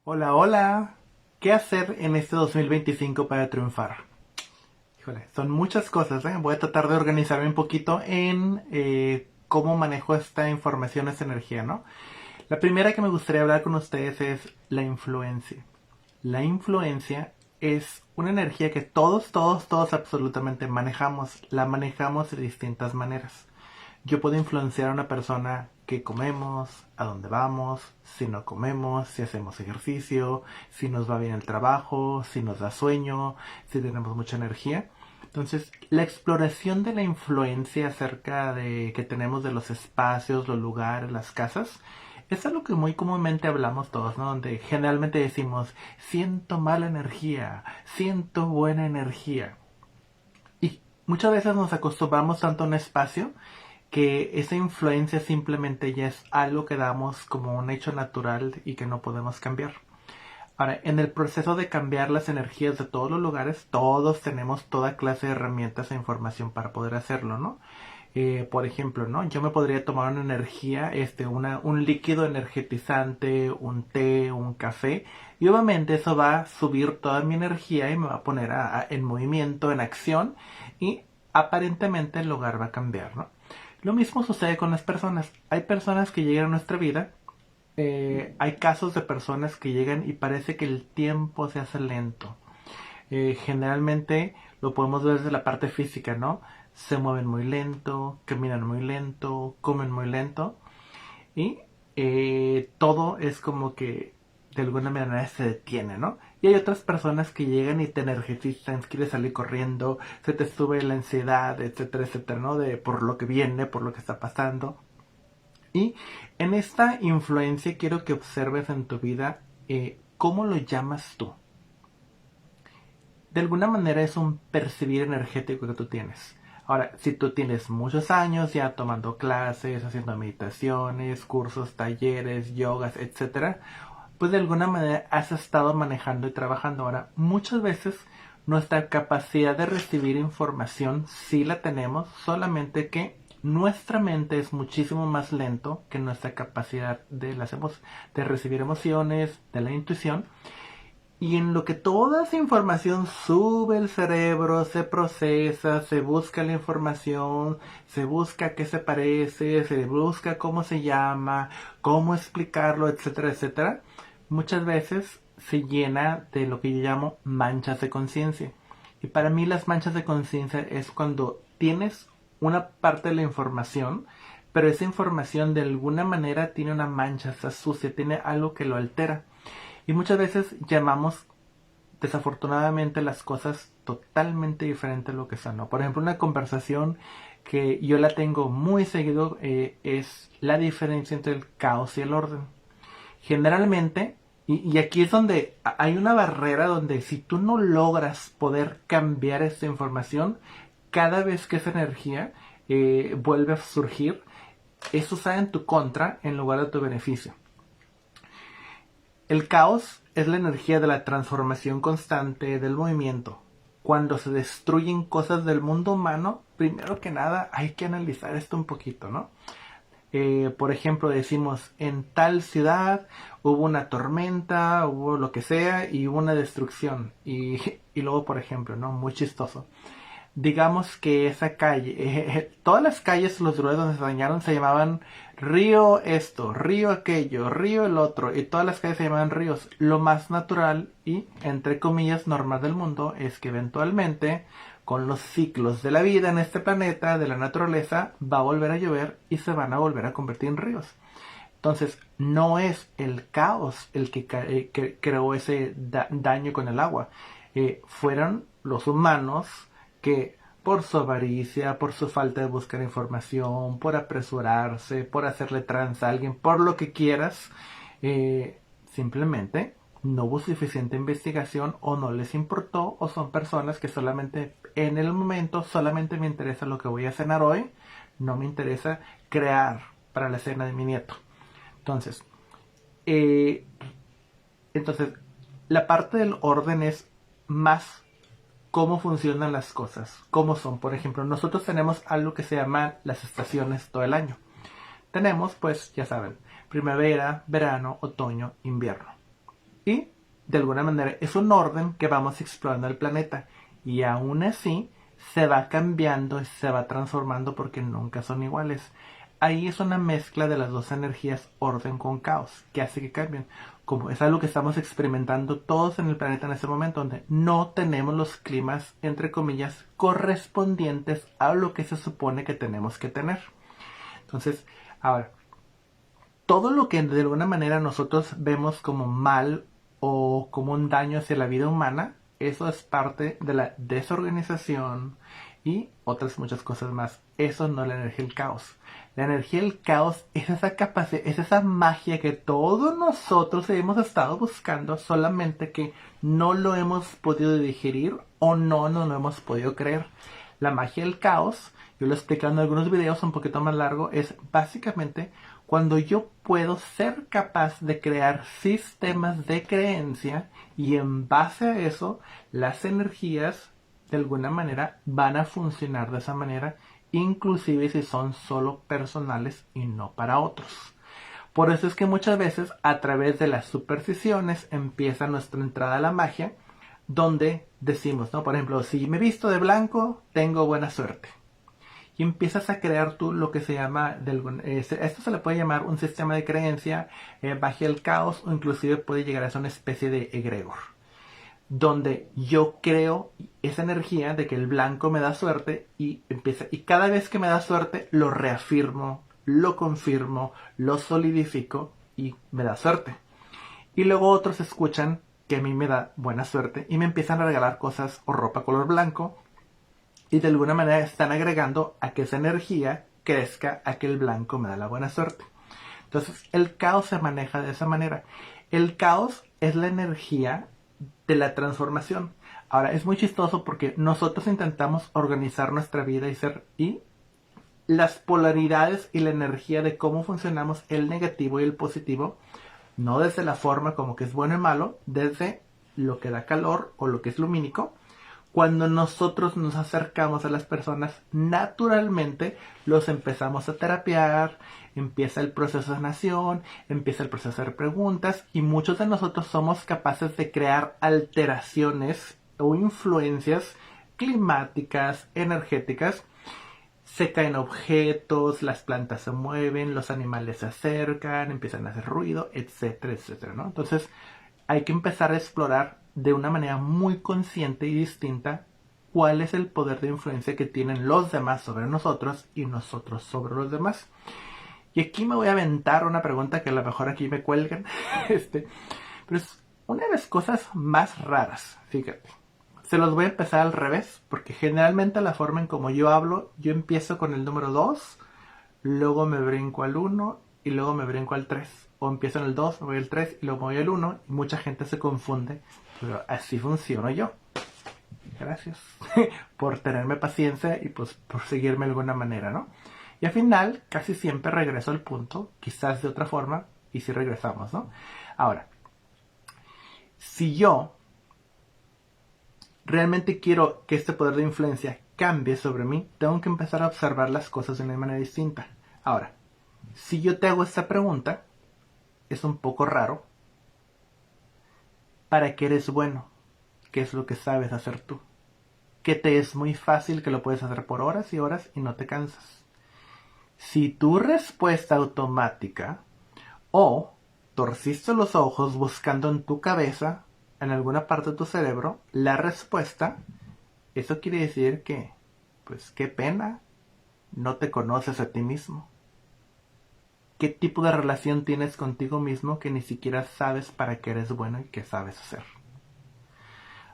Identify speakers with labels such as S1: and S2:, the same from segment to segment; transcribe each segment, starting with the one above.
S1: Hola, hola. ¿Qué hacer en este 2025 para triunfar? Híjole, son muchas cosas, ¿eh? Voy a tratar de organizarme un poquito en cómo manejo esta información, esta energía, ¿no? La primera que me gustaría hablar con ustedes es la influencia. La influencia es una energía que todos absolutamente manejamos. La manejamos de distintas maneras. Yo puedo influenciar a una persona qué comemos, a dónde vamos, si no comemos, si hacemos ejercicio, si nos va bien el trabajo, si nos da sueño, si tenemos mucha energía. Entonces, la exploración de la influencia acerca de que tenemos de los espacios, los lugares, las casas, es algo que muy comúnmente hablamos todos, ¿no? Donde generalmente decimos, siento mala energía, siento buena energía. Y muchas veces nos acostumbramos tanto a un espacio que esa influencia simplemente ya es algo que damos como un hecho natural y que no podemos cambiar. Ahora, en el proceso de cambiar las energías de todos los lugares, todos tenemos toda clase de herramientas e información para poder hacerlo, ¿no? Por ejemplo, ¿no? Yo me podría tomar una energía, un líquido energetizante, un té, un café, y obviamente eso va a subir toda mi energía y me va a poner en movimiento, en acción, y aparentemente el lugar va a cambiar, ¿no? Lo mismo sucede con las personas. Hay personas que llegan a nuestra vida, hay casos de personas que llegan y parece que el tiempo se hace lento. Generalmente lo podemos ver desde la parte física, ¿no? Se mueven muy lento, caminan muy lento, comen muy lento y todo es como que de alguna manera se detiene, ¿no? Y hay otras personas que llegan y te energizan, quieres salir corriendo, se te sube la ansiedad, etcétera, etcétera, ¿no? De por lo que viene, por lo que está pasando. Y en esta influencia quiero que observes en tu vida cómo lo llamas tú. De alguna manera es un percibir energético que tú tienes. Ahora, si tú tienes muchos años ya tomando clases, haciendo meditaciones, cursos, talleres, yogas, etcétera, pues de alguna manera has estado manejando y trabajando. Ahora, muchas veces nuestra capacidad de recibir información sí la tenemos, solamente que nuestra mente es muchísimo más lento que nuestra capacidad de recibir emociones, de la intuición. Y en lo que toda esa información sube el cerebro, se procesa, se busca la información, se busca qué se parece, se busca cómo se llama, cómo explicarlo, etcétera, etcétera, muchas veces se llena de lo que yo llamo manchas de conciencia. Y para mí las manchas de conciencia es cuando tienes una parte de la información, pero esa información de alguna manera tiene una mancha, está sucia, tiene algo que lo altera. Y muchas veces llamamos desafortunadamente las cosas totalmente diferentes a lo que son, ¿no? Por ejemplo, una conversación que yo la tengo muy seguido es la diferencia entre el caos y el orden. Generalmente, y aquí es donde hay una barrera donde si tú no logras poder cambiar esta información, cada vez que esa energía vuelve a surgir, eso sale en tu contra en lugar de tu beneficio. El caos es la energía de la transformación constante del movimiento. Cuando se destruyen cosas del mundo humano, primero que nada hay que analizar esto un poquito, ¿no? Por ejemplo, decimos, en tal ciudad hubo una tormenta, hubo lo que sea, y hubo una destrucción. Y luego, por ejemplo, ¿no? Muy chistoso, digamos que esa calle, todas las calles, los lugares donde se dañaron se llamaban río esto, río aquello, río el otro, y todas las calles se llamaban ríos. Lo más natural y, entre comillas, normal del mundo es que eventualmente, con los ciclos de la vida en este planeta, de la naturaleza, va a volver a llover y se van a volver a convertir en ríos. Entonces, no es el caos el que creó ese daño con el agua. Fueron los humanos que por su avaricia, por su falta de buscar información, por apresurarse, por hacerle trans a alguien, por lo que quieras, simplemente no hubo suficiente investigación o no les importó o son personas que solamente en el momento solamente me interesa lo que voy a cenar hoy, no me interesa crear para la cena de mi nieto. Entonces, eh, entonces, la parte del orden es más cómo funcionan las cosas, cómo son. Por ejemplo, nosotros tenemos algo que se llama las estaciones todo el año. Tenemos, pues, ya saben, primavera, verano, otoño, invierno. Y de alguna manera es un orden que vamos explorando el planeta. Y aún así se va cambiando y se va transformando porque nunca son iguales. Ahí es una mezcla de las dos energías, orden con caos, que hace que cambien. Como es algo que estamos experimentando todos en el planeta en este momento, donde no tenemos los climas, entre comillas, correspondientes a lo que se supone que tenemos que tener. Entonces, ahora, todo lo que de alguna manera nosotros vemos como mal o como un daño hacia la vida humana, eso es parte de la desorganización y otras muchas cosas más. Eso no es la energía del caos. La energía del caos es esa capacidad, es esa magia que todos nosotros hemos estado buscando, solamente que no lo hemos podido digerir o no lo hemos podido creer. La magia del caos, yo lo he explicado en algunos videos un poquito más largo, es básicamente cuando yo puedo ser capaz de crear sistemas de creencia y en base a eso las energías de alguna manera van a funcionar de esa manera, inclusive si son solo personales y no para otros. Por eso es que muchas veces a través de las supersticiones empieza nuestra entrada a la magia, donde decimos, ¿no? Por ejemplo, si me visto de blanco, tengo buena suerte. Y empiezas a crear tú lo que se llama, esto se le puede llamar un sistema de creencia, magia del caos, o inclusive puede llegar a ser una especie de egregor, donde yo creo esa energía de que el blanco me da suerte y cada vez que me da suerte lo reafirmo, lo confirmo, lo solidifico y me da suerte. Y luego otros escuchan que a mí me da buena suerte y me empiezan a regalar cosas o ropa color blanco y de alguna manera están agregando a que esa energía crezca a que el blanco me da la buena suerte. Entonces el caos se maneja de esa manera. El caos es la energía de la transformación. Ahora es muy chistoso porque nosotros intentamos organizar nuestra vida y las polaridades y la energía de cómo funcionamos el negativo y el positivo, no desde la forma como que es bueno y malo, desde lo que da calor o lo que es lumínico. Cuando nosotros nos acercamos a las personas, naturalmente los empezamos a terapiar, empieza el proceso de sanación, empieza el proceso de hacer preguntas y muchos de nosotros somos capaces de crear alteraciones o influencias climáticas, energéticas. Se caen objetos, las plantas se mueven, los animales se acercan, empiezan a hacer ruido, etcétera, etcétera, ¿no? Entonces hay que empezar a explorar de una manera muy consciente y distinta cuál es el poder de influencia que tienen los demás sobre nosotros y nosotros sobre los demás. Y aquí me voy a aventar una pregunta que a lo mejor aquí me cuelgan, pero es una de las cosas más raras, fíjate. Se los voy a empezar al revés, porque generalmente la forma en como yo hablo, yo empiezo con el número 2, luego me brinco al 1 y luego me brinco al 3. O empiezo en el 2, me voy al 3 y luego me voy al 1 y mucha gente se confunde, pero así funciono yo. Gracias por tenerme paciencia y pues por seguirme de alguna manera, ¿no? Y al final casi siempre regreso al punto, quizás de otra forma, y si regresamos, ¿no? Ahora, si yo realmente quiero que este poder de influencia cambie sobre mí, tengo que empezar a observar las cosas de una manera distinta. Ahora, si yo te hago esta pregunta, es un poco raro. ¿Para qué eres bueno? ¿Qué es lo que sabes hacer tú? ¿Qué te es muy fácil que lo puedes hacer por horas y horas y no te cansas? Si tu respuesta automática o torciste los ojos buscando en tu cabeza, en alguna parte de tu cerebro, la respuesta, eso quiere decir que, pues qué pena, no te conoces a ti mismo. ¿Qué tipo de relación tienes contigo mismo que ni siquiera sabes para qué eres bueno y qué sabes hacer?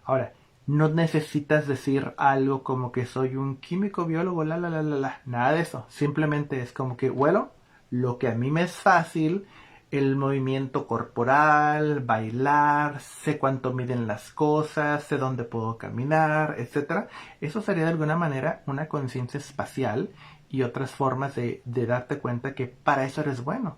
S1: Ahora, no necesitas decir algo como que soy un químico, biólogo, nada de eso. Simplemente es como que, bueno, lo que a mí me es fácil, el movimiento corporal, bailar, sé cuánto miden las cosas, sé dónde puedo caminar, etcétera. Eso sería de alguna manera una conciencia espacial y otras formas de darte cuenta que para eso eres bueno.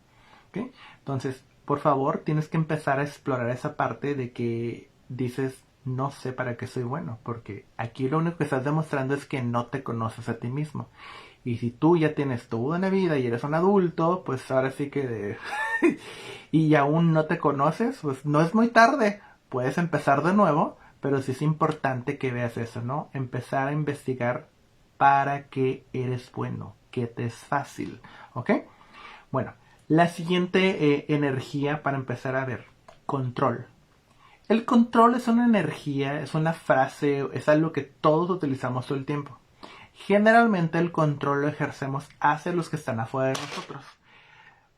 S1: ¿Okay? Entonces, por favor, tienes que empezar a explorar esa parte de que dices, no sé para qué soy bueno, porque aquí lo único que estás demostrando es que no te conoces a ti mismo. Y si tú ya tienes toda una vida y eres un adulto, pues ahora sí que y aún no te conoces, pues no es muy tarde. Puedes empezar de nuevo, pero sí es importante que veas eso, ¿no? Empezar a investigar para qué eres bueno, qué te es fácil, ¿ok? Bueno, la siguiente energía para empezar a ver, control. El control es una energía, es una frase, es algo que todos utilizamos todo el tiempo. Generalmente el control lo ejercemos hacia los que están afuera de nosotros.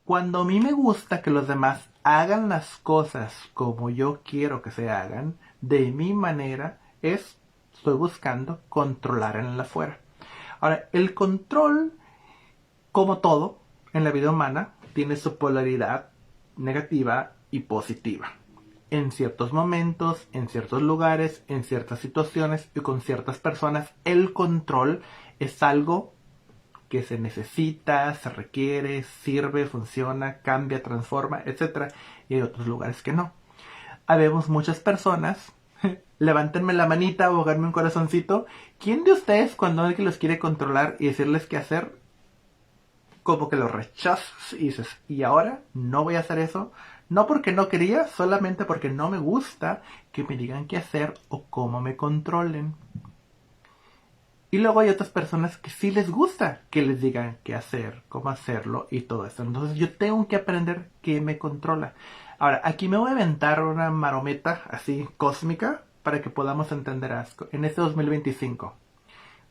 S1: Cuando a mí me gusta que los demás hagan las cosas como yo quiero que se hagan, de mi manera, estoy buscando controlar en el afuera. Ahora, el control, como todo en la vida humana, tiene su polaridad negativa y positiva. En ciertos momentos, en ciertos lugares, en ciertas situaciones y con ciertas personas, el control es algo que se necesita, se requiere, sirve, funciona, cambia, transforma, etcétera. Y hay otros lugares que no. Habemos muchas personas, levántenme la manita o háganme un corazoncito. ¿Quién de ustedes cuando alguien los quiere controlar y decirles qué hacer, como que los rechazas y dices, y ahora no voy a hacer eso? No porque no quería, solamente porque no me gusta que me digan qué hacer o cómo me controlen. Y luego hay otras personas que sí les gusta que les digan qué hacer, cómo hacerlo y todo eso. Entonces yo tengo que aprender qué me controla. Ahora, aquí me voy a inventar una marometa así cósmica para que podamos entender esto. En este 2025,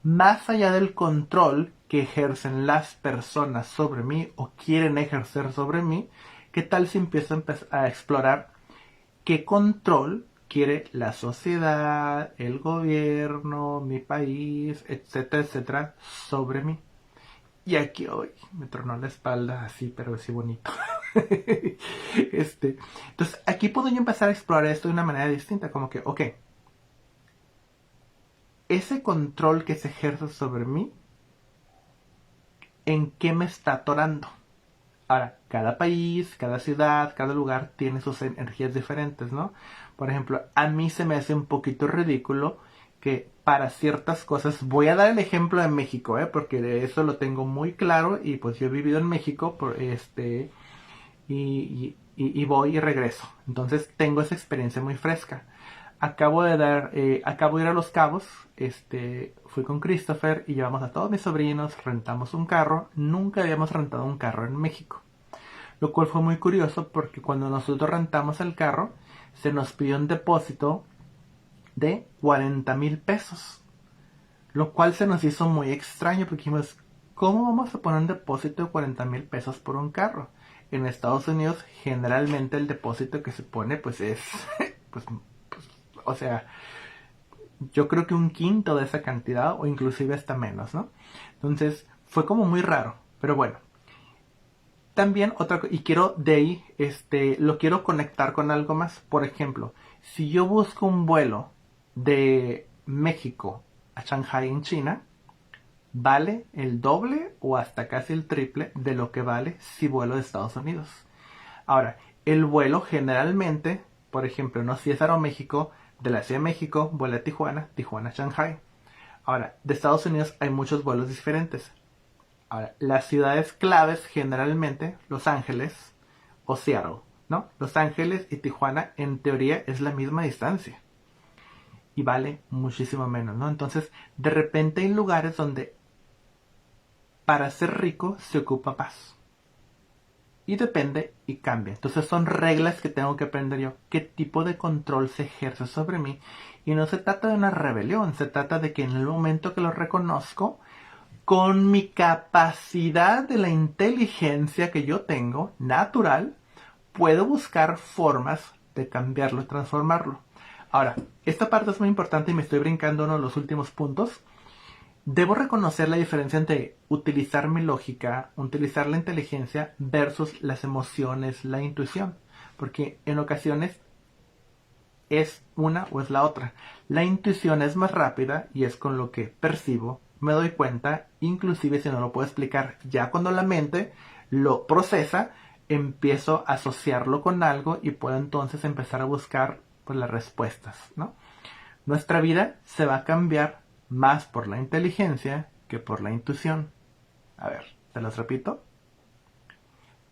S1: más allá del control que ejercen las personas sobre mí o quieren ejercer sobre mí, ¿qué tal si empiezo a explorar qué control quiere la sociedad, el gobierno, mi país, etcétera, etcétera, sobre mí? Y aquí hoy me tronó la espalda así, pero así bonito. Entonces, aquí puedo yo empezar a explorar esto de una manera distinta, como que, ok, ese control que se ejerce sobre mí, ¿en qué me está atorando? Ahora, cada país, cada ciudad, cada lugar tiene sus energías diferentes, ¿no? Por ejemplo, a mí se me hace un poquito ridículo que para ciertas cosas, voy a dar el ejemplo de México, porque de eso lo tengo muy claro y pues yo he vivido en México y voy y regreso. Entonces tengo esa experiencia muy fresca. Acabo de ir a Los Cabos, fui con Christopher y llevamos a todos mis sobrinos, rentamos un carro, nunca habíamos rentado un carro en México. Lo cual fue muy curioso porque cuando nosotros rentamos el carro, se nos pidió un depósito de 40,000 pesos. Lo cual se nos hizo muy extraño porque dijimos, ¿cómo vamos a poner un depósito de 40,000 pesos por un carro? En Estados Unidos generalmente el depósito que se pone pues es, o sea, yo creo que un quinto de esa cantidad o inclusive hasta menos, ¿no? Entonces fue como muy raro, pero bueno. También otra cosa, y quiero de ahí, lo quiero conectar con algo más. Por ejemplo, si yo busco un vuelo de México a Shanghai en China, vale el doble o hasta casi el triple de lo que vale si vuelo de Estados Unidos. Ahora, el vuelo generalmente, por ejemplo, no si es Aeroméxico, de la Ciudad de México, vuela a Tijuana, Tijuana a Shanghai. Ahora, de Estados Unidos hay muchos vuelos diferentes. Ahora, las ciudades claves generalmente, Los Ángeles o Seattle, ¿no? Los Ángeles y Tijuana en teoría es la misma distancia y vale muchísimo menos, ¿no? Entonces, de repente hay lugares donde para ser rico se ocupa paz. Y depende y cambia. Entonces son reglas que tengo que aprender yo. ¿Qué tipo de control se ejerce sobre mí? Y no se trata de una rebelión, se trata de que en el momento que lo reconozco, con mi capacidad de la inteligencia que yo tengo, natural, puedo buscar formas de cambiarlo, transformarlo. Ahora, esta parte es muy importante y me estoy brincando uno de los últimos puntos. Debo reconocer la diferencia entre utilizar mi lógica, utilizar la inteligencia versus las emociones, la intuición. Porque en ocasiones es una o es la otra. La intuición es más rápida y es con lo que percibo, me doy cuenta, inclusive si no lo puedo explicar. Ya cuando la mente lo procesa, empiezo a asociarlo con algo y puedo entonces empezar a buscar pues, las respuestas, ¿no? Nuestra vida se va a cambiar más por la inteligencia que por la intuición. A ver, te los repito.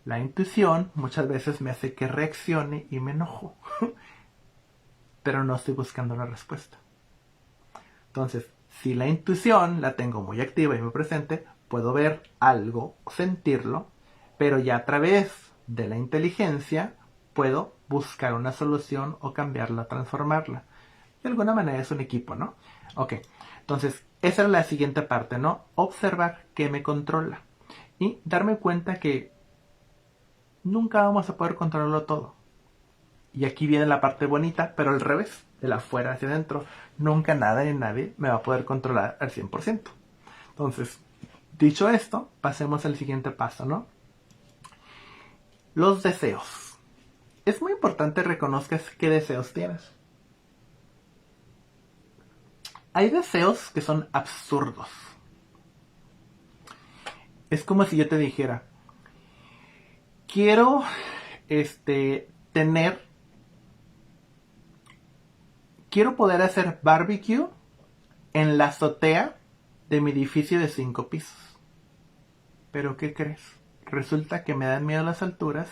S1: La intuición muchas veces me hace que reaccione y me enojo, pero no estoy buscando la respuesta. Entonces, si la intuición la tengo muy activa y muy presente, puedo ver algo, sentirlo, pero ya a través de la inteligencia puedo buscar una solución o cambiarla, transformarla. De alguna manera es un equipo, ¿no? Ok, entonces esa es la siguiente parte, ¿no? Observar qué me controla y darme cuenta que nunca vamos a poder controlarlo todo. Y aquí viene la parte bonita, pero al revés, de la afuera hacia adentro. Nunca nada ni nadie me va a poder controlar al 100%. Entonces, dicho esto, pasemos al siguiente paso, ¿no? Los deseos. Es muy importante que reconozcas qué deseos tienes. Hay deseos que son absurdos. Es como si yo te dijera, quiero tener, quiero poder hacer barbecue en la azotea de mi edificio de 5 pisos. Pero ¿qué crees? Resulta que me dan miedo las alturas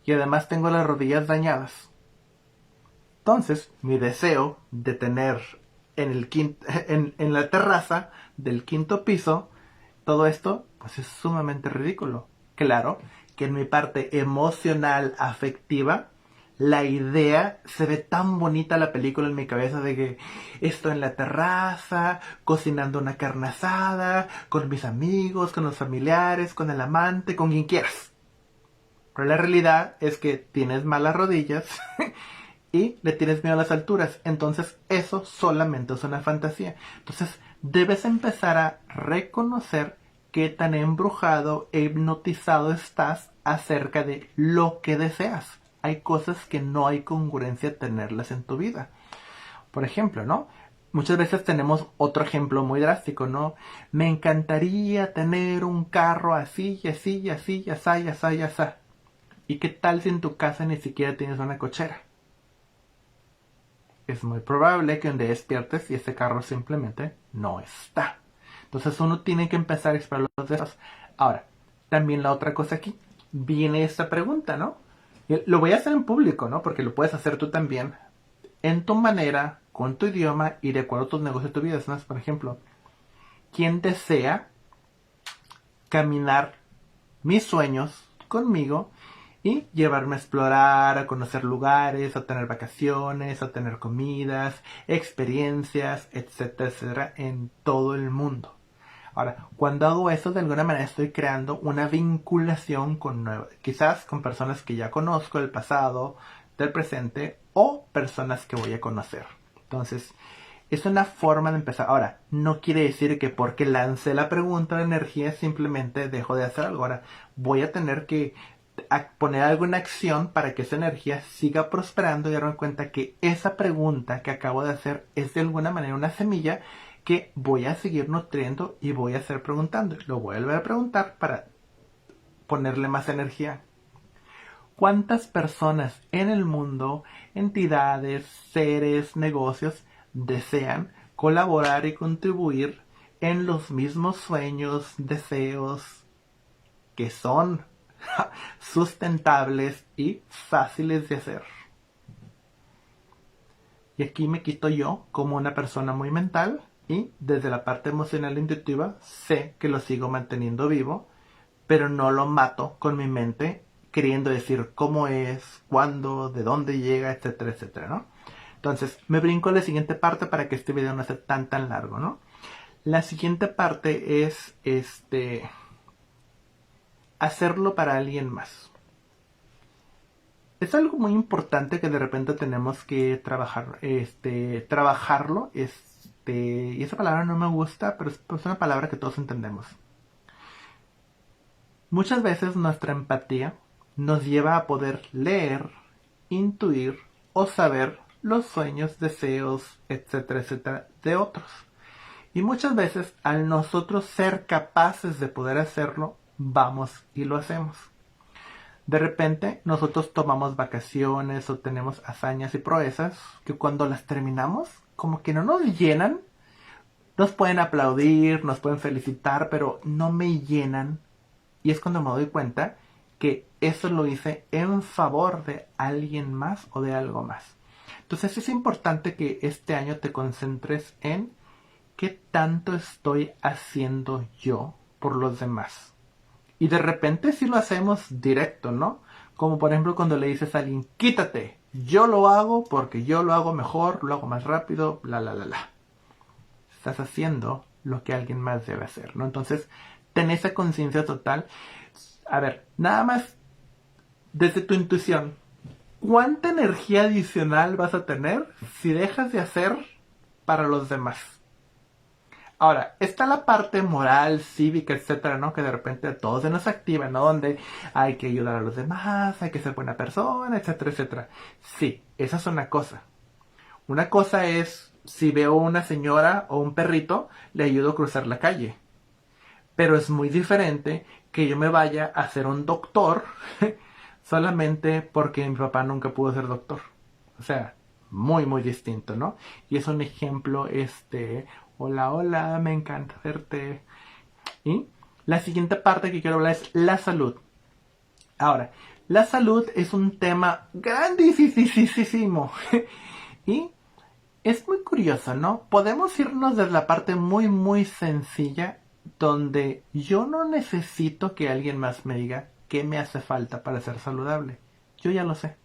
S1: y además tengo las rodillas dañadas. Entonces, mi deseo de tener en la terraza del 5.º piso todo esto, pues es sumamente ridículo. Claro que en mi parte emocional, afectiva, la idea, se ve tan bonita la película en mi cabeza de que estoy en la terraza, cocinando una carne asada, con mis amigos, con los familiares, con el amante, con quien quieras. Pero la realidad es que tienes malas rodillas y le tienes miedo a las alturas. Entonces eso solamente es una fantasía. Entonces debes empezar a reconocer qué tan embrujado e hipnotizado estás acerca de lo que deseas. Hay cosas que no hay congruencia tenerlas en tu vida. Por ejemplo, ¿no? Muchas veces tenemos otro ejemplo muy drástico, ¿no? Me encantaría tener un carro así, y así, y así, y así, y así, y así. ¿Y qué tal si en tu casa ni siquiera tienes una cochera? Es muy probable que un día despiertes y ese carro simplemente no está. Entonces uno tiene que empezar a explorar los deseos. Ahora, también la otra cosa aquí, viene esta pregunta, ¿no? Lo voy a hacer en público, ¿no? Porque lo puedes hacer tú también, en tu manera, con tu idioma y de acuerdo a tus negocios y tu vida. ¿No? Por ejemplo, ¿quién desea caminar mis sueños conmigo y llevarme a explorar, a conocer lugares, a tener vacaciones, a tener comidas, experiencias, etcétera, etcétera, en todo el mundo? Ahora, cuando hago eso, de alguna manera estoy creando una vinculación quizás con personas que ya conozco del pasado, del presente o personas que voy a conocer. Entonces, es una forma de empezar. Ahora, no quiere decir que porque lancé la pregunta de energía simplemente dejo de hacer algo. Ahora, voy a tener que poner algo en acción para que esa energía siga prosperando y darme cuenta que esa pregunta que acabo de hacer es de alguna manera una semilla que voy a seguir nutriendo y voy a seguir preguntando. Lo voy a volver a preguntar para ponerle más energía. ¿Cuántas personas en el mundo, entidades, seres, negocios, desean colaborar y contribuir en los mismos sueños, deseos que son sustentables y fáciles de hacer? Y aquí me quito yo como una persona muy mental y desde la parte emocional e intuitiva sé que lo sigo manteniendo vivo, pero no lo mato con mi mente queriendo decir cómo es, cuándo, de dónde llega, etcétera, etcétera, ¿no? Entonces, me brinco a la siguiente parte para que este video no sea tan largo, ¿no? La siguiente parte es hacerlo para alguien más. Es algo muy importante que de repente tenemos que trabajarlo, y esa palabra no me gusta, pero es una palabra que todos entendemos. Muchas veces nuestra empatía nos lleva a poder leer, intuir o saber los sueños, deseos, etcétera, etcétera, de otros. Y muchas veces, al nosotros ser capaces de poder hacerlo, vamos y lo hacemos. De repente, nosotros tomamos vacaciones o tenemos hazañas y proezas que cuando las terminamos, como que no nos llenan. Nos pueden aplaudir, nos pueden felicitar, pero no me llenan. Y es cuando me doy cuenta que eso lo hice en favor de alguien más o de algo más. Entonces es importante que este año te concentres en qué tanto estoy haciendo yo por los demás. Y de repente sí lo hacemos directo, ¿no? Como por ejemplo cuando le dices a alguien, quítate, yo lo hago porque yo lo hago mejor, lo hago más rápido, bla, bla, bla, bla. Estás haciendo lo que alguien más debe hacer, ¿no? Entonces, ten esa conciencia total. A ver, nada más desde tu intuición, ¿cuánta energía adicional vas a tener si dejas de hacer para los demás? Ahora, está la parte moral, cívica, etcétera, ¿no? Que de repente todo se nos activa, ¿no? Donde hay que ayudar a los demás, hay que ser buena persona, etcétera, etcétera. Sí, esa es una cosa. Una cosa es, si veo una señora o un perrito, le ayudo a cruzar la calle. Pero es muy diferente que yo me vaya a ser un doctor solamente porque mi papá nunca pudo ser doctor. O sea, muy, muy distinto, ¿no? Y es un ejemplo, hola, hola, me encanta verte. Y la siguiente parte que quiero hablar es la salud. Ahora, la salud es un tema grandísimo. Y es muy curioso, ¿no? Podemos irnos desde la parte muy, muy sencilla, donde yo no necesito que alguien más me diga qué me hace falta para ser saludable. Yo ya lo sé.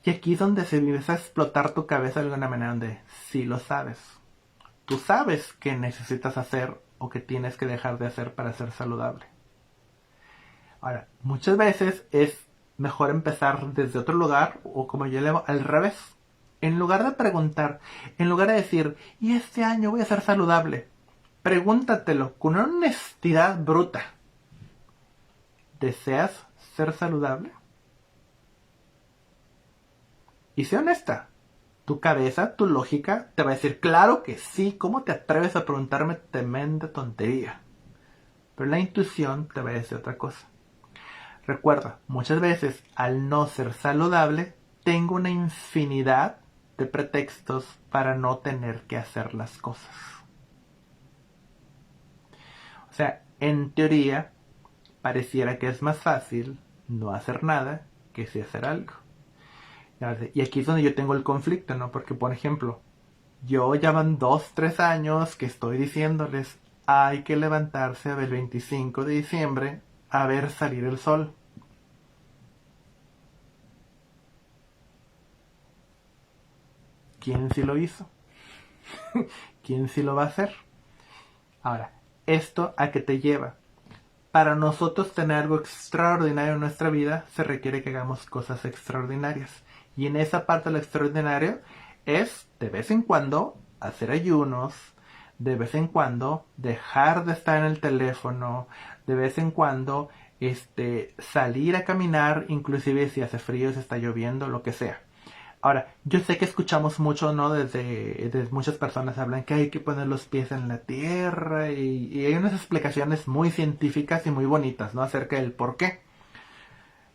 S1: Y aquí es donde se empieza a explotar tu cabeza de alguna manera, donde sí lo sabes. Tú sabes qué necesitas hacer o qué tienes que dejar de hacer para ser saludable. Ahora, muchas veces es mejor empezar desde otro lugar, o como yo le hago, al revés. En lugar de preguntar, en lugar de decir, y este año voy a ser saludable, pregúntatelo con una honestidad bruta. ¿Deseas ser saludable? Y sé honesta. Tu cabeza, tu lógica, te va a decir, claro que sí, ¿cómo te atreves a preguntarme tremenda tontería? Pero la intuición te va a decir otra cosa. Recuerda, muchas veces al no ser saludable, tengo una infinidad de pretextos para no tener que hacer las cosas. O sea, en teoría, pareciera que es más fácil no hacer nada que sí hacer algo. Y aquí es donde yo tengo el conflicto, ¿no? Porque, por ejemplo, yo ya van 2, 3 años que estoy diciéndoles, hay que levantarse a ver el 25 de diciembre a ver salir el sol. ¿Quién sí lo hizo? ¿Quién sí lo va a hacer? Ahora, ¿esto a qué te lleva? Para nosotros tener algo extraordinario en nuestra vida, se requiere que hagamos cosas extraordinarias. Y en esa parte de lo extraordinario es, de vez en cuando, hacer ayunos, de vez en cuando, dejar de estar en el teléfono, de vez en cuando, salir a caminar, inclusive si hace frío, si está lloviendo, lo que sea. Ahora, yo sé que escuchamos mucho, ¿no? Desde muchas personas hablan que hay que poner los pies en la tierra y hay unas explicaciones muy científicas y muy bonitas, ¿no? Acerca del por qué.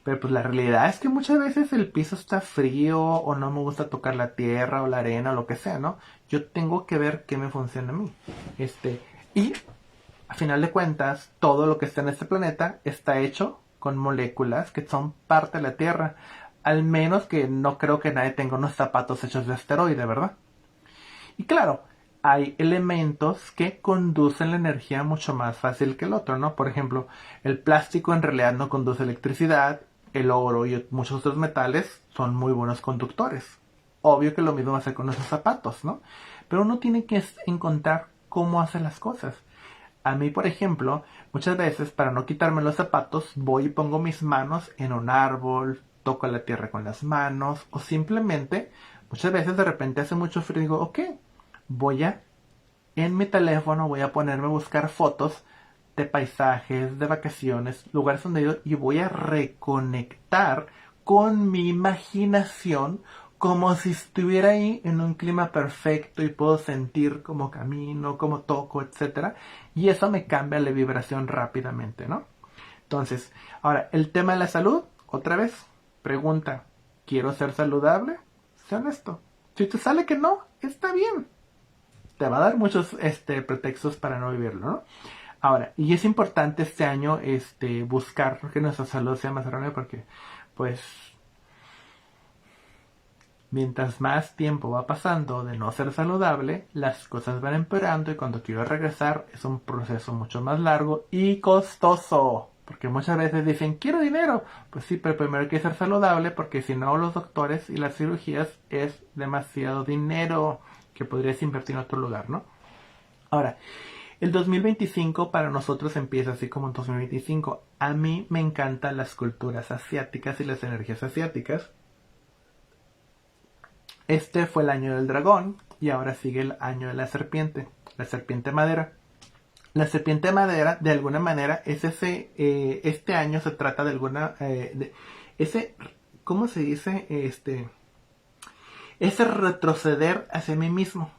S1: Pero pues la realidad es que muchas veces el piso está frío o no me gusta tocar la tierra o la arena o lo que sea, ¿no? Yo tengo que ver qué me funciona a mí. Y a final de cuentas, todo lo que está en este planeta está hecho con moléculas que son parte de la Tierra. Al menos que no creo que nadie tenga unos zapatos hechos de asteroide, ¿verdad? Y claro, hay elementos que conducen la energía mucho más fácil que el otro, ¿no? Por ejemplo, el plástico en realidad no conduce electricidad, el oro y muchos otros metales son muy buenos conductores. Obvio que lo mismo va a ser con nuestros zapatos, ¿no? Pero uno tiene que encontrar cómo hacer las cosas. A mí, por ejemplo, muchas veces para no quitarme los zapatos, voy y pongo mis manos en un árbol, toco la tierra con las manos, o simplemente, muchas veces de repente hace mucho frío y digo, ok, voy a, en mi teléfono, voy a ponerme a buscar fotos de paisajes, de vacaciones, lugares donde yo, y voy a reconectar con mi imaginación como si estuviera ahí en un clima perfecto y puedo sentir cómo camino, cómo toco, etcétera. Y eso me cambia la vibración rápidamente, ¿no? Entonces, ahora, el tema de la salud, otra vez, pregunta, ¿quiero ser saludable? Sé honesto. Si te sale que no, está bien. Te va a dar muchos pretextos para no vivirlo, ¿no? Ahora, y es importante este año buscar que nuestra salud sea más saludable porque, pues, mientras más tiempo va pasando de no ser saludable, las cosas van empeorando y cuando quiero regresar es un proceso mucho más largo y costoso. Porque muchas veces dicen, quiero dinero. Pues sí, pero primero hay que ser saludable porque si no los doctores y las cirugías es demasiado dinero que podrías invertir en otro lugar, ¿no? Ahora, el 2025 para nosotros empieza así como en 2025. A mí me encantan las culturas asiáticas y las energías asiáticas. Este fue el año del dragón y ahora sigue el año de la serpiente madera. La serpiente madera, de alguna manera, es este año se trata de alguna, ¿cómo se dice? Ese retroceder hacia mí mismo.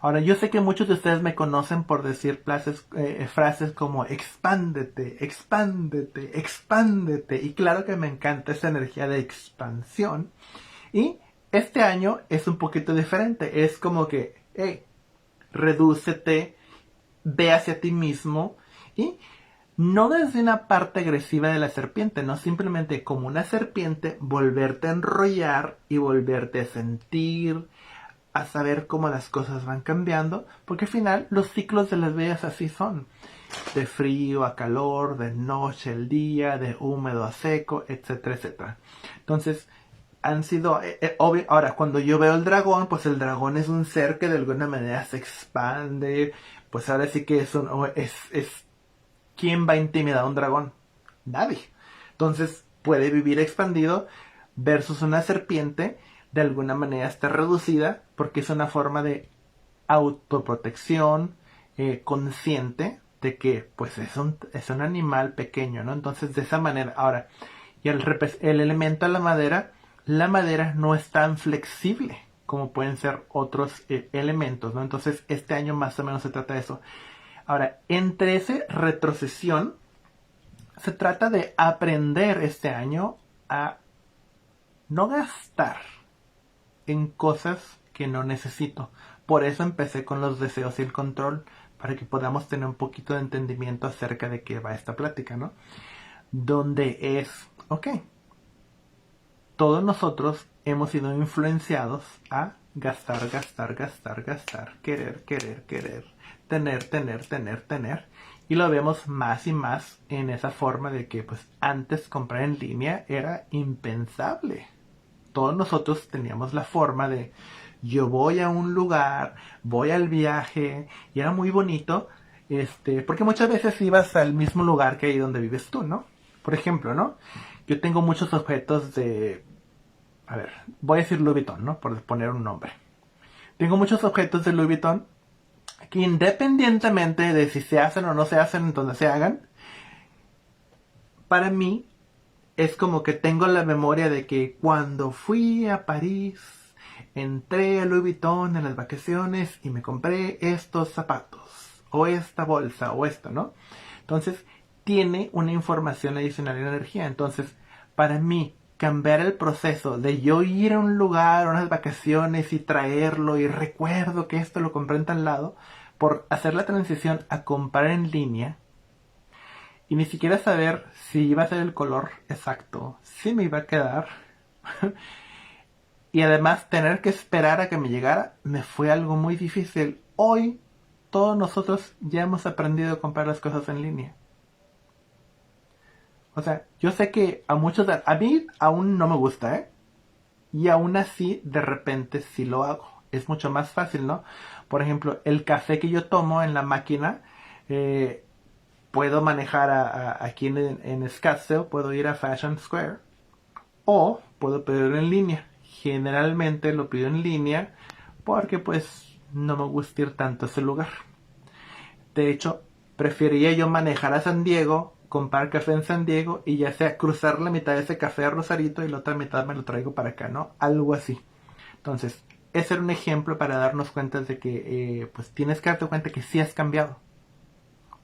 S1: Ahora, yo sé que muchos de ustedes me conocen por decir frases como expándete, expándete, expándete. Y claro que me encanta esa energía de expansión. Y este año es un poquito diferente. Es como que, hey, redúcete, ve hacia ti mismo y no desde una parte agresiva de la serpiente, no simplemente como una serpiente volverte a enrollar y volverte a sentir, a saber cómo las cosas van cambiando, porque al final los ciclos de las vidas así son, de frío a calor, de noche al día, de húmedo a seco, etcétera, etcétera. Entonces, han sido, obvio, ahora cuando yo veo el dragón, pues el dragón es un ser que de alguna manera se expande, pues ahora sí que es ¿quién va a intimidar a un dragón? Nadie. Entonces puede vivir expandido versus una serpiente de alguna manera está reducida porque es una forma de autoprotección consciente de que pues es un animal pequeño, ¿no? Entonces de esa manera, ahora, y el elemento de la madera no es tan flexible como pueden ser otros elementos, ¿no? Entonces este año más o menos se trata de eso. Ahora, entre esa retrocesión, se trata de aprender este año a no gastar en cosas que no necesito. Por eso empecé con los deseos y el control, para que podamos tener un poquito de entendimiento acerca de qué va esta plática, ¿no? Donde es, ok, todos nosotros hemos sido influenciados a gastar, gastar, gastar, gastar, querer, querer, querer, tener, tener, tener, tener. Y lo vemos más y más en esa forma de que pues antes comprar en línea era impensable. Todos nosotros teníamos la forma de yo voy a un lugar, voy al viaje y era muy bonito, porque muchas veces ibas al mismo lugar que ahí donde vives tú, ¿no? Por ejemplo, ¿no? Yo tengo muchos objetos de, a ver, voy a decir Louis Vuitton, ¿no? Por poner un nombre. Tengo muchos objetos de Louis Vuitton que independientemente de si se hacen o no se hacen donde se hagan, para mí es como que tengo la memoria de que cuando fui a París, entré a Louis Vuitton en las vacaciones y me compré estos zapatos, o esta bolsa, o esto, ¿no? Entonces, tiene una información adicional en energía. Entonces, para mí, cambiar el proceso de yo ir a un lugar, a unas vacaciones y traerlo, y recuerdo que esto lo compré en tal lado, por hacer la transición a comprar en línea, y ni siquiera saber si iba a ser el color exacto, si me iba a quedar. Y además tener que esperar a que me llegara, me fue algo muy difícil. Hoy todos nosotros ya hemos aprendido a comprar las cosas en línea. O sea, yo sé que a muchos, a mí aún no me gusta, ¿eh? Y aún así, de repente sí lo hago. Es mucho más fácil, ¿no? Por ejemplo, el café que yo tomo en la máquina, puedo manejar aquí en Scottsdale, puedo ir a Fashion Square o puedo pedirlo en línea. Generalmente lo pido en línea porque pues no me gusta ir tanto a ese lugar. De hecho, preferiría yo manejar a San Diego, comprar café en San Diego y ya sea cruzar la mitad de ese café a Rosarito y la otra mitad me lo traigo para acá, ¿no? Algo así. Entonces, ese era un ejemplo para darnos cuenta de que pues tienes que darte cuenta que sí has cambiado.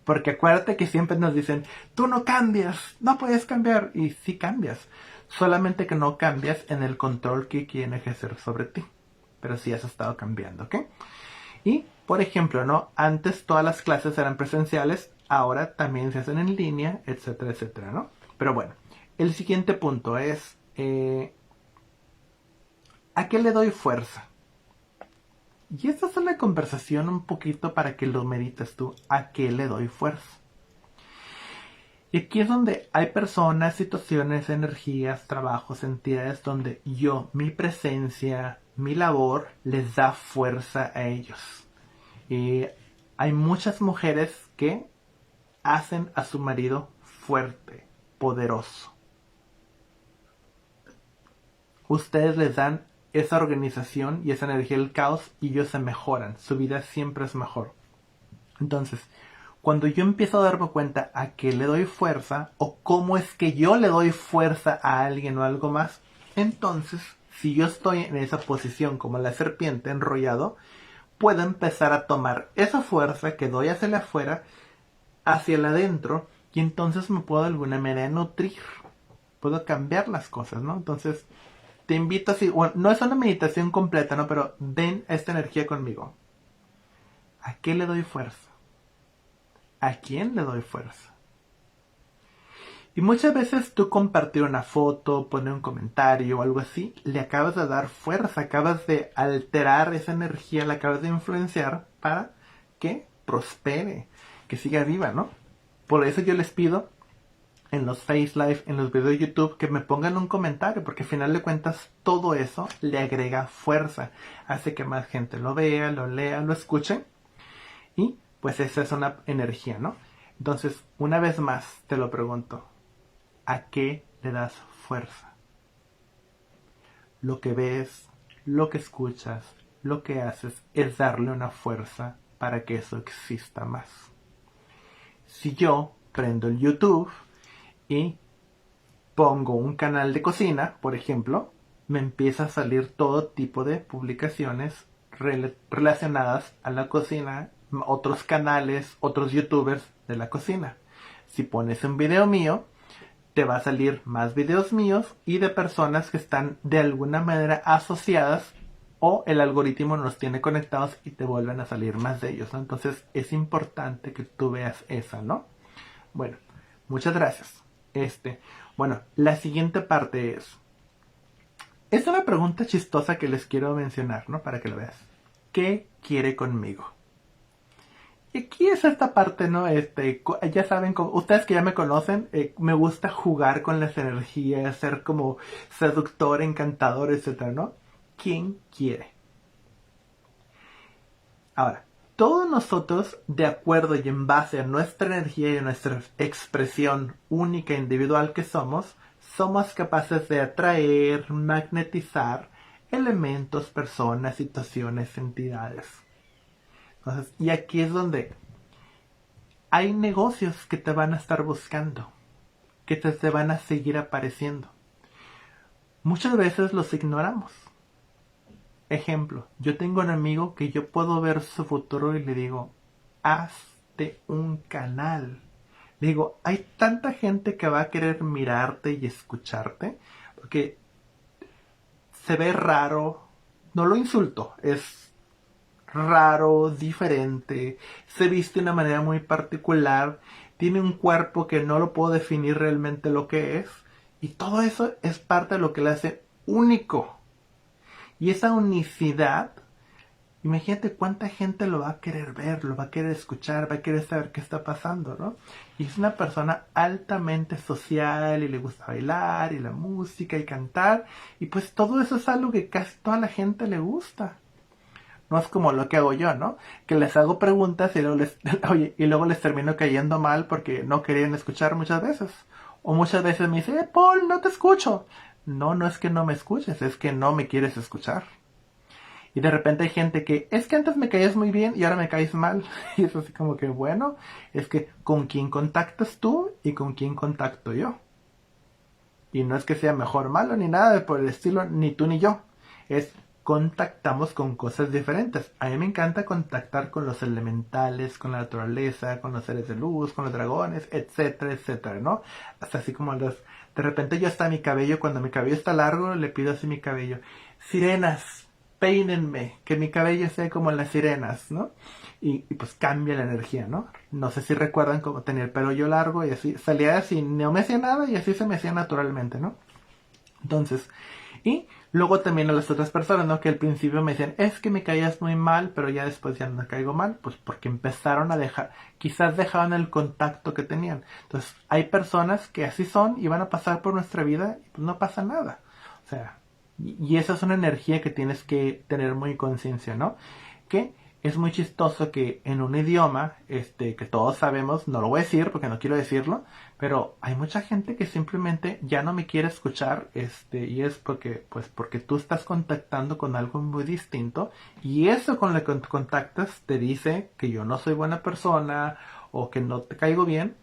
S1: Porque acuérdate que siempre nos dicen, tú no cambias, no puedes cambiar. Y sí cambias. Solamente que no cambias en el control que quieren ejercer sobre ti. Pero sí has estado cambiando, ¿ok? Y, por ejemplo, ¿no? Antes todas las clases eran presenciales. ahora también se hacen en línea, etcétera, etcétera, ¿no? Pero bueno, el siguiente punto es, ¿a qué le doy fuerza? Y esta es una conversación un poquito para que lo medites tú, ¿a qué le doy fuerza? Y aquí es donde hay personas, situaciones, energías, trabajos, entidades donde yo, mi presencia, mi labor, les da fuerza a ellos. Y hay muchas mujeres que hacen a su marido fuerte, poderoso. Ustedes les dan esa organización y esa energía del caos y ellos se mejoran. Su vida siempre es mejor. Entonces, cuando yo empiezo a darme cuenta a qué le doy fuerza o cómo es que yo le doy fuerza a alguien o algo más, entonces, si yo estoy en esa posición como la serpiente enrollado, puedo empezar a tomar esa fuerza que doy hacia el afuera, hacia el adentro, y entonces me puedo de alguna manera nutrir. Puedo cambiar las cosas, ¿no? Entonces, te invito así, bueno, no es una meditación completa, ¿no? Pero ven esta energía conmigo. ¿A qué le doy fuerza? ¿A quién le doy fuerza? Y muchas veces tú compartir una foto, poner un comentario o algo así, le acabas de dar fuerza, acabas de alterar esa energía, la acabas de influenciar para que prospere, que siga viva, ¿no? Por eso yo les pido en los Face Live, en los videos de YouTube, que me pongan un comentario, porque al final de cuentas todo eso le agrega fuerza, hace que más gente lo vea, lo lea, lo escuche, y pues esa es una energía, ¿no? Entonces, una vez más te lo pregunto, ¿a qué le das fuerza? Lo que ves, lo que escuchas, lo que haces es darle una fuerza para que eso exista más. Si yo prendo el YouTube y pongo un canal de cocina, por ejemplo, me empieza a salir todo tipo de publicaciones relacionadas a la cocina, otros canales, otros youtubers de la cocina. Si pones un video mío, te va a salir más videos míos y de personas que están de alguna manera asociadas o el algoritmo nos tiene conectados y te vuelven a salir más de ellos, ¿no? Entonces es importante que tú veas esa, ¿no? Bueno, muchas gracias. Bueno, la siguiente parte es una pregunta chistosa que les quiero mencionar, ¿no? Para que lo veas. ¿Qué quiere conmigo? Y aquí es esta parte, ¿no? Ya saben, ustedes que ya me conocen, me gusta jugar con las energías, ser como seductor, encantador, etcétera, ¿no? ¿Quién quiere? Ahora, todos nosotros, de acuerdo y en base a nuestra energía y a nuestra expresión única e individual que somos capaces de atraer, magnetizar elementos, personas, situaciones, entidades. Entonces, y aquí es donde hay negocios que te van a estar buscando, que te van a seguir apareciendo. Muchas veces los ignoramos. Ejemplo, yo tengo un amigo que yo puedo ver su futuro y le digo, hazte un canal. Le digo, hay tanta gente que va a querer mirarte y escucharte, porque se ve raro, no lo insulto, es raro, diferente, se viste de una manera muy particular, tiene un cuerpo que no lo puedo definir realmente lo que es, y todo eso es parte de lo que le hace único. Y esa unicidad, imagínate cuánta gente lo va a querer ver, lo va a querer escuchar, va a querer saber qué está pasando, ¿no? Y es una persona altamente social y le gusta bailar y la música y cantar, y pues todo eso es algo que casi toda la gente le gusta. No es como lo que hago yo, ¿no? Que les hago preguntas y luego oye, y luego les termino cayendo mal porque no querían escuchar muchas veces. O muchas veces me dice, Paul, no te escucho. No, no es que no me escuches, es que no me quieres escuchar. Y de repente hay gente que, es que antes me caías muy bien y ahora me caes mal. Y es así como que, bueno, es que con quién contactas tú y con quién contacto yo. Y no es que sea mejor o malo ni nada por el estilo, ni tú ni yo. Es contactamos con cosas diferentes. A mí me encanta contactar con los elementales, con la naturaleza, con los seres de luz, con los dragones, etcétera, etcétera, ¿no? Hasta así como los... De repente yo hasta mi cabello, cuando mi cabello está largo, le pido así mi cabello. Sirenas, peínenme, que mi cabello sea como las sirenas, ¿no? Y pues cambia la energía, ¿no? No sé si recuerdan cómo tenía el pelo yo largo y así, salía así, no me hacía nada y así se me hacía naturalmente, ¿no? Entonces, y luego también a las otras personas, ¿no? Que al principio me decían, es que me caías muy mal, pero ya después ya no me caigo mal, pues porque empezaron a dejar, quizás dejaban el contacto que tenían. Entonces, hay personas que así son y van a pasar por nuestra vida y pues no pasa nada. O sea, y esa es una energía que tienes que tener muy conciencia, ¿no? Que es muy chistoso que en un idioma, que todos sabemos, no lo voy a decir porque no quiero decirlo, pero hay mucha gente que simplemente ya no me quiere escuchar, y es porque, pues, porque tú estás contactando con algo muy distinto, y eso con lo que contactas te dice que yo no soy buena persona, o que no te caigo bien,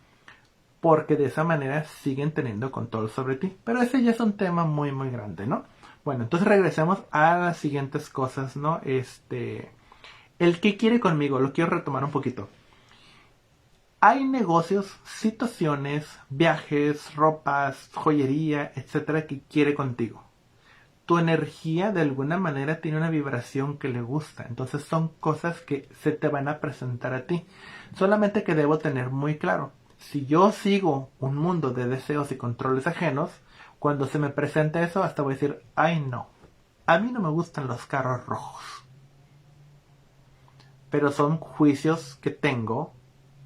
S1: porque de esa manera siguen teniendo control sobre ti. Pero ese ya es un tema muy, muy grande, ¿no? Bueno, entonces regresemos a las siguientes cosas, ¿no? El que quiere conmigo, lo quiero retomar un poquito. Hay negocios, situaciones, viajes, ropas, joyería, etcétera, que quiere contigo. Tu energía de alguna manera tiene una vibración que le gusta. Entonces son cosas que se te van a presentar a ti. Solamente que debo tener muy claro. Si yo sigo un mundo de deseos y controles ajenos, cuando se me presente eso, hasta voy a decir, ay no, a mí no me gustan los carros rojos. Pero son juicios que tengo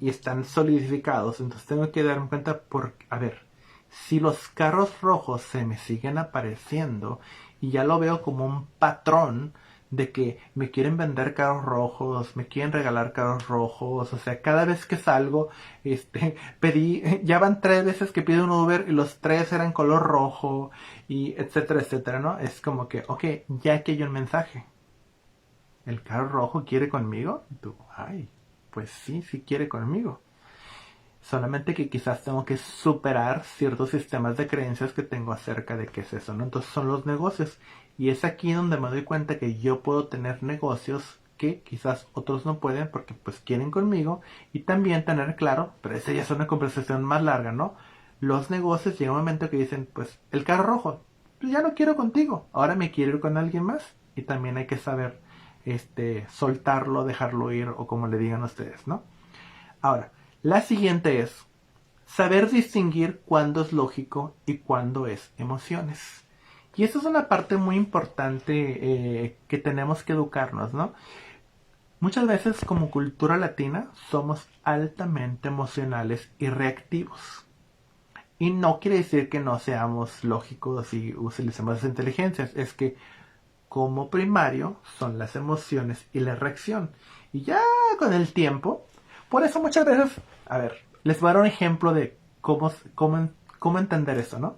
S1: y están solidificados, entonces tengo que darme cuenta por, a ver, si los carros rojos se me siguen apareciendo y ya lo veo como un patrón de que me quieren vender carros rojos, me quieren regalar carros rojos, o sea, cada vez que salgo, pedí, ya van 3 veces que pido un Uber y los 3 eran color rojo, y etcétera, etcétera, ¿no? Es como que, ok, ya que hay un mensaje, ¿el carro rojo quiere conmigo? Y tú, ay, pues sí, sí quiere conmigo. Solamente que quizás tengo que superar ciertos sistemas de creencias que tengo acerca de qué es eso, ¿no? Entonces son los negocios. Y es aquí donde me doy cuenta que yo puedo tener negocios que quizás otros no pueden porque pues quieren conmigo. Y también tener claro, pero esa ya es una conversación más larga, ¿no? Los negocios llega un momento que dicen, pues el carro rojo, pues ya no quiero contigo, ahora me quiero ir con alguien más. Y también hay que saber soltarlo, dejarlo ir o como le digan ustedes, ¿no? Ahora, la siguiente es saber distinguir cuándo es lógico y cuándo es emociones. Y esa es una parte muy importante que tenemos que educarnos, ¿no? Muchas veces como cultura latina somos altamente emocionales y reactivos. Y no quiere decir que no seamos lógicos y utilicemos las inteligencias, es que como primario son las emociones y la reacción. Y ya con el tiempo, por eso muchas veces, a ver, les voy a dar un ejemplo de cómo entender eso, ¿no?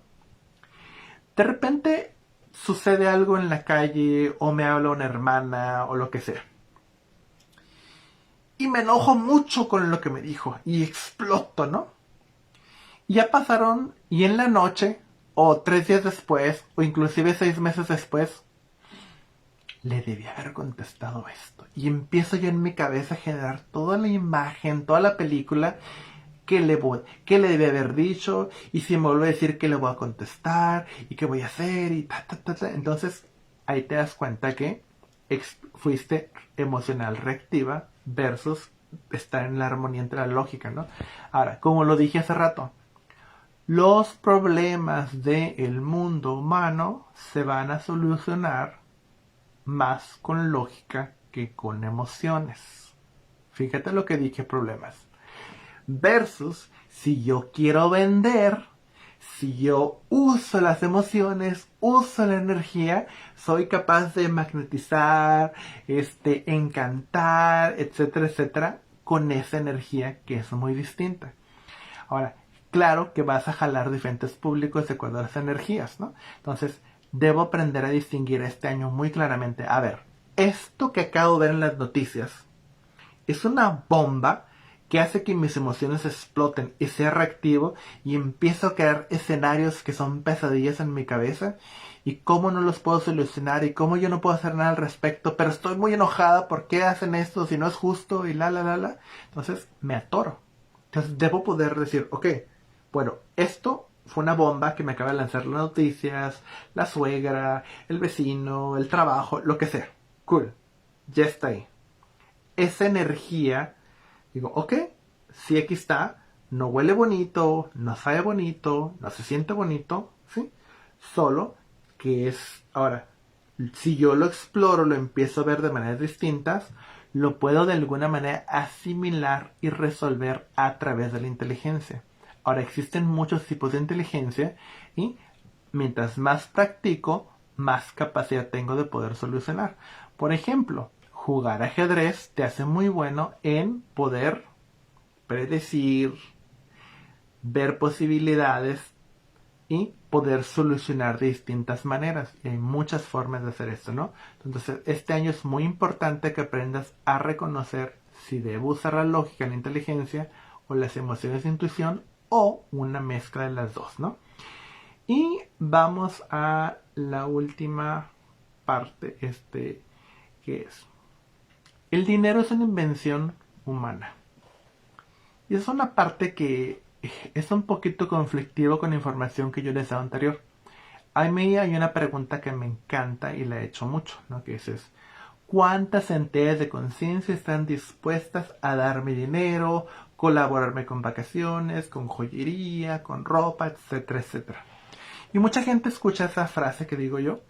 S1: De repente sucede algo en la calle o me habla una hermana o lo que sea. Y me enojo mucho con lo que me dijo y exploto, ¿no? Y ya pasaron y en la noche o 3 días después o inclusive 6 meses después le debí haber contestado esto. Y empiezo yo en mi cabeza a generar toda la imagen, toda la película que le debí haber dicho, y si me vuelve a decir que le voy a contestar, y qué voy a hacer, y ta, ta, ta, ta. Entonces, ahí te das cuenta que fuiste emocional reactiva versus estar en la armonía entre la lógica, ¿no? Ahora, como lo dije hace rato, los problemas del mundo humano se van a solucionar más con lógica que con emociones. Fíjate lo que dije, problemas. Versus, si yo quiero vender, si yo uso las emociones, uso la energía, soy capaz de magnetizar, encantar, etcétera, etcétera, con esa energía que es muy distinta. Ahora, claro que vas a jalar diferentes públicos de acuerdo a las energías, ¿no? Entonces, debo aprender a distinguir este año muy claramente. A ver, esto que acabo de ver en las noticias es una bomba que hace que mis emociones exploten y sea reactivo y empiezo a crear escenarios que son pesadillas en mi cabeza y cómo no los puedo solucionar y cómo yo no puedo hacer nada al respecto, pero estoy muy enojada, ¿por qué hacen esto si no es justo? Y la. Entonces me atoro. Entonces debo poder decir, ok, bueno, esto fue una bomba que me acaba de lanzar las noticias, la suegra, el vecino, el trabajo, lo que sea. Cool, ya está ahí. Esa energía, digo, ok, sí, aquí está, no huele bonito, no sabe bonito, no se siente bonito, ¿sí? Solo que es, ahora, si yo lo exploro, lo empiezo a ver de maneras distintas, lo puedo de alguna manera asimilar y resolver a través de la inteligencia. Ahora, existen muchos tipos de inteligencia y mientras más practico, más capacidad tengo de poder solucionar. Por ejemplo, jugar ajedrez te hace muy bueno en poder predecir, ver posibilidades y poder solucionar de distintas maneras. Y hay muchas formas de hacer esto, ¿no? Entonces, este año es muy importante que aprendas a reconocer si debo usar la lógica, la inteligencia o las emociones de intuición o una mezcla de las dos, ¿no? Y vamos a la última parte, que es, el dinero es una invención humana. Y es una parte que es un poquito conflictivo con la información que yo les he dado anterior. A mí hay una pregunta que me encanta y la he hecho mucho, ¿no? Que es ¿cuántas entidades de conciencia están dispuestas a darme dinero, colaborarme con vacaciones, con joyería, con ropa, etcétera, etcétera? Y mucha gente escucha esa frase que digo yo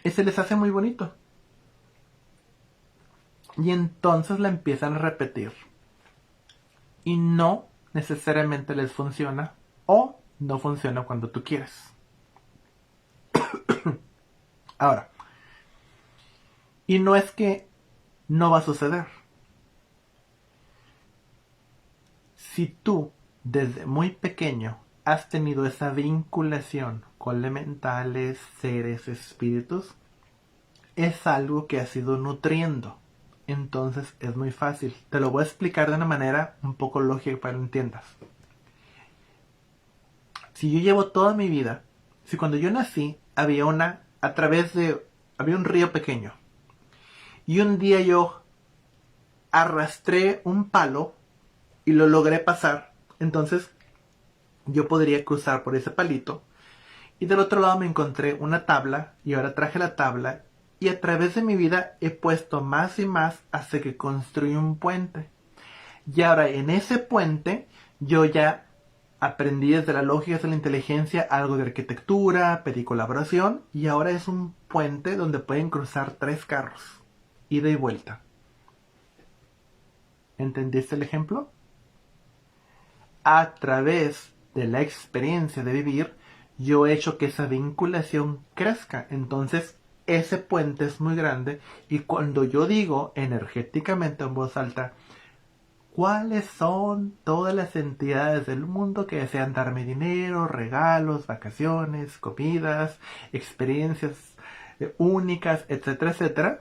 S1: y se les hace muy bonito. Y entonces la empiezan a repetir. Y no necesariamente les funciona o no funciona cuando tú quieres. Ahora, y no es que no va a suceder. Si tú desde muy pequeño has tenido esa vinculación con elementales, seres, espíritus, es algo que has ido nutriendo. Entonces es muy fácil. Te lo voy a explicar de una manera un poco lógica para que lo entiendas. Si yo llevo toda mi vida, si cuando yo nací había había un río pequeño y un día yo arrastré un palo y lo logré pasar, entonces yo podría cruzar por ese palito y del otro lado me encontré una tabla y ahora traje la tabla y a través de mi vida he puesto más y más hasta que construí un puente. Y ahora en ese puente yo ya aprendí desde la lógica, desde la inteligencia, algo de arquitectura, pedí colaboración y ahora es un puente donde pueden cruzar 3 carros, ida y vuelta. ¿Entendiste el ejemplo? A través de la experiencia de vivir, yo he hecho que esa vinculación crezca. Entonces, ese puente es muy grande y cuando yo digo energéticamente en voz alta, ¿cuáles son todas las entidades del mundo que desean darme dinero, regalos, vacaciones, comidas, experiencias únicas, etcétera, etcétera?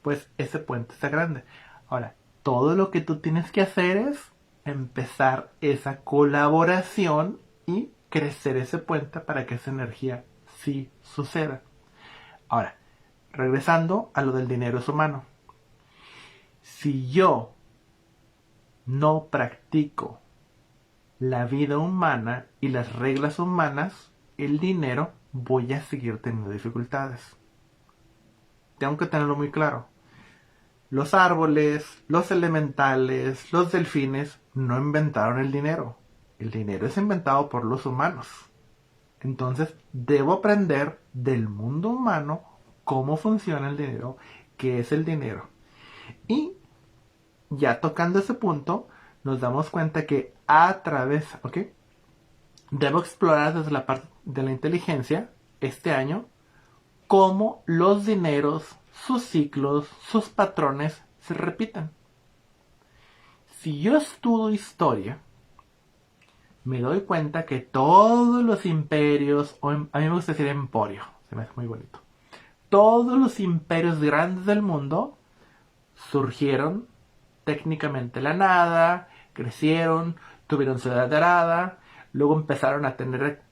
S1: Pues ese puente está grande. Ahora, todo lo que tú tienes que hacer es empezar esa colaboración y crecer ese puente para que esa energía sí suceda. Ahora, regresando a lo del dinero es humano. Si yo no practico la vida humana y las reglas humanas, el dinero voy a seguir teniendo dificultades. Tengo que tenerlo muy claro. Los árboles, los elementales, los delfines no inventaron el dinero. El dinero es inventado por los humanos. Entonces, debo aprender del mundo humano cómo funciona el dinero, qué es el dinero. Y ya tocando ese punto, nos damos cuenta que a través, ¿ok? Debo explorar desde la parte de la inteligencia este año cómo los dineros, sus ciclos, sus patrones se repiten. Si yo estudio historia, me doy cuenta que todos los imperios, a mí me gusta decir emporio, se me hace muy bonito, todos los imperios grandes del mundo surgieron técnicamente de la nada, crecieron, tuvieron su edad dorada, luego empezaron a tener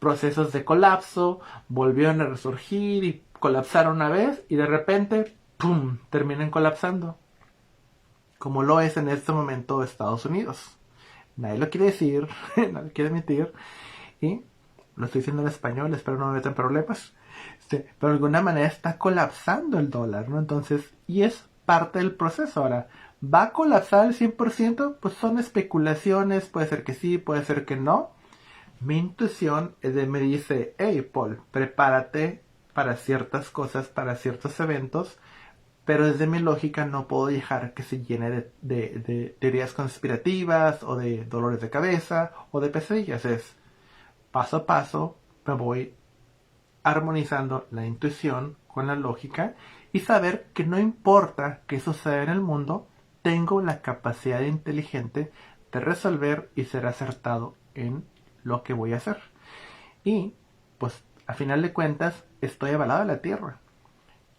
S1: procesos de colapso, volvieron a resurgir y colapsaron una vez y de repente, ¡pum!, terminan colapsando. Como lo es en este momento Estados Unidos. Nadie lo quiere decir, nadie lo quiere admitir y lo estoy diciendo en español, espero no me metan problemas. Pero de alguna manera está colapsando el dólar, ¿no? Entonces, y es parte del proceso. Ahora, ¿va a colapsar al 100%? Pues son especulaciones, puede ser que sí, puede ser que no. Mi intuición me dice, hey Paul, prepárate para ciertas cosas, para ciertos eventos, pero desde mi lógica no puedo dejar que se llene de teorías conspirativas o de dolores de cabeza o de pesadillas. Es paso a paso, me voy armonizando la intuición con la lógica y saber que no importa qué suceda en el mundo, tengo la capacidad inteligente de resolver y ser acertado en lo que voy a hacer. Y pues a final de cuentas estoy avalado de la tierra.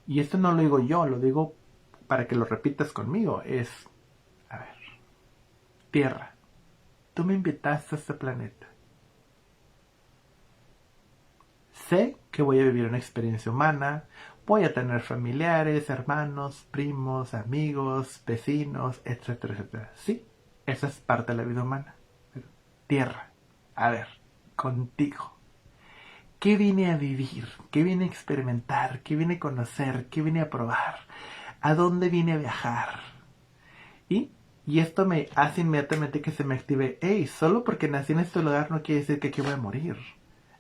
S1: Y esto no lo digo yo, lo digo para que lo repitas conmigo. Es, a ver, tierra, tú me invitaste a este planeta. Sé que voy a vivir una experiencia humana, voy a tener familiares, hermanos, primos, amigos, vecinos, etcétera, etcétera. Sí, esa es parte de la vida humana. Pero, tierra, a ver, contigo. ¿Qué vine a vivir? ¿Qué vine a experimentar? ¿Qué vine a conocer? ¿Qué vine a probar? ¿A dónde vine a viajar? Y esto me hace inmediatamente que se me active, hey, solo porque nací en este lugar no quiere decir que aquí voy a morir.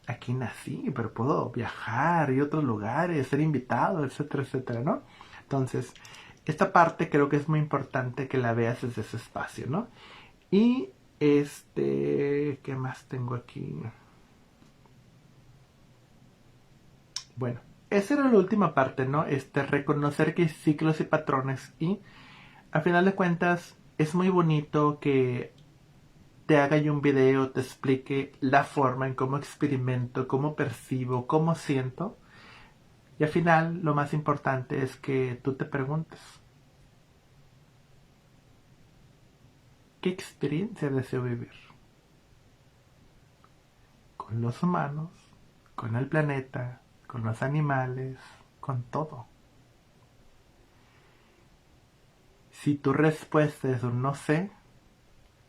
S1: Aquí nací, pero puedo viajar y otros lugares, ser invitado, etcétera, etcétera, ¿no? Entonces, esta parte creo que es muy importante que la veas desde ese espacio, ¿no? Y ¿qué más tengo aquí? Bueno, esa era la última parte, ¿no? Reconocer que hay ciclos y patrones y a final de cuentas es muy bonito que te haga yo un video, te explique la forma en cómo experimento, cómo percibo, cómo siento. Y al final lo más importante es que tú te preguntes, ¿qué experiencia deseo vivir? Con los humanos, con el planeta, con los animales, con todo. Si tu respuesta es un no sé,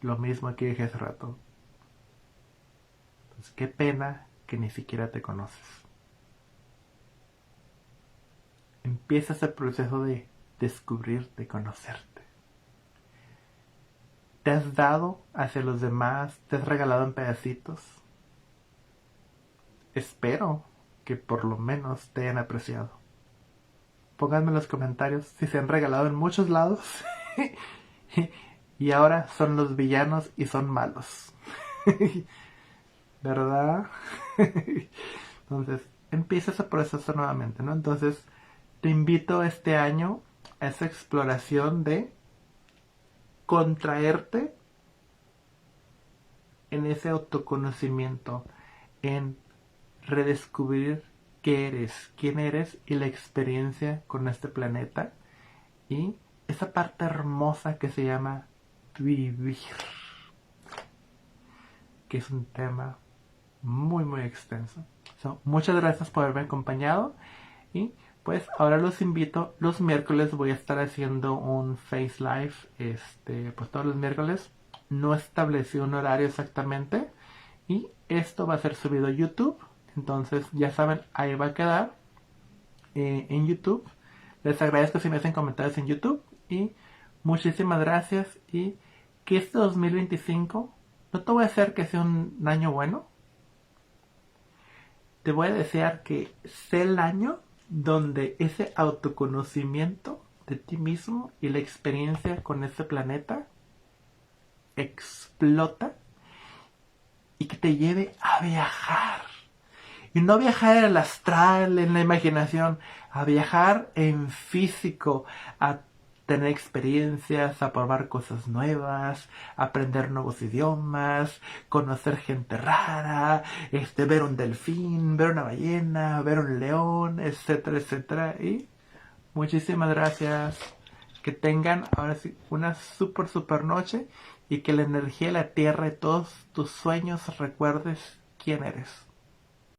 S1: lo mismo que dije hace rato, pues qué pena que ni siquiera te conoces. Empieza ese proceso de descubrirte, conocerte. ¿Te has dado hacia los demás? ¿Te has regalado en pedacitos? Espero que por lo menos te hayan apreciado. Pónganme en los comentarios si se han regalado en muchos lados y ahora son los villanos y son malos. ¿Verdad? Entonces, empieza ese proceso nuevamente, ¿no? Entonces, te invito este año a esa exploración de contraerte en ese autoconocimiento, en redescubrir qué eres, quién eres y la experiencia con este planeta y esa parte hermosa que se llama vivir, que es un tema muy muy extenso. Muchas gracias por haberme acompañado y pues ahora los invito, los miércoles voy a estar haciendo un Face Live, pues todos los miércoles, no establecí un horario exactamente y esto va a ser subido a YouTube, entonces ya saben, ahí va a quedar en YouTube. Les agradezco si me hacen comentarios en YouTube y muchísimas gracias y que este 2025 no te voy a hacer que sea un año bueno, te voy a desear que sea el año donde ese autoconocimiento de ti mismo y la experiencia con este planeta explota y que te lleve a viajar. Y no viajar en el astral, en la imaginación, a viajar en físico, a tener experiencias, a probar cosas nuevas, aprender nuevos idiomas, conocer gente rara, ver un delfín, ver una ballena, ver un león, etcétera, etcétera. Y muchísimas gracias. Que tengan ahora sí una super noche y que la energía de la tierra y todos tus sueños recuerdes quién eres.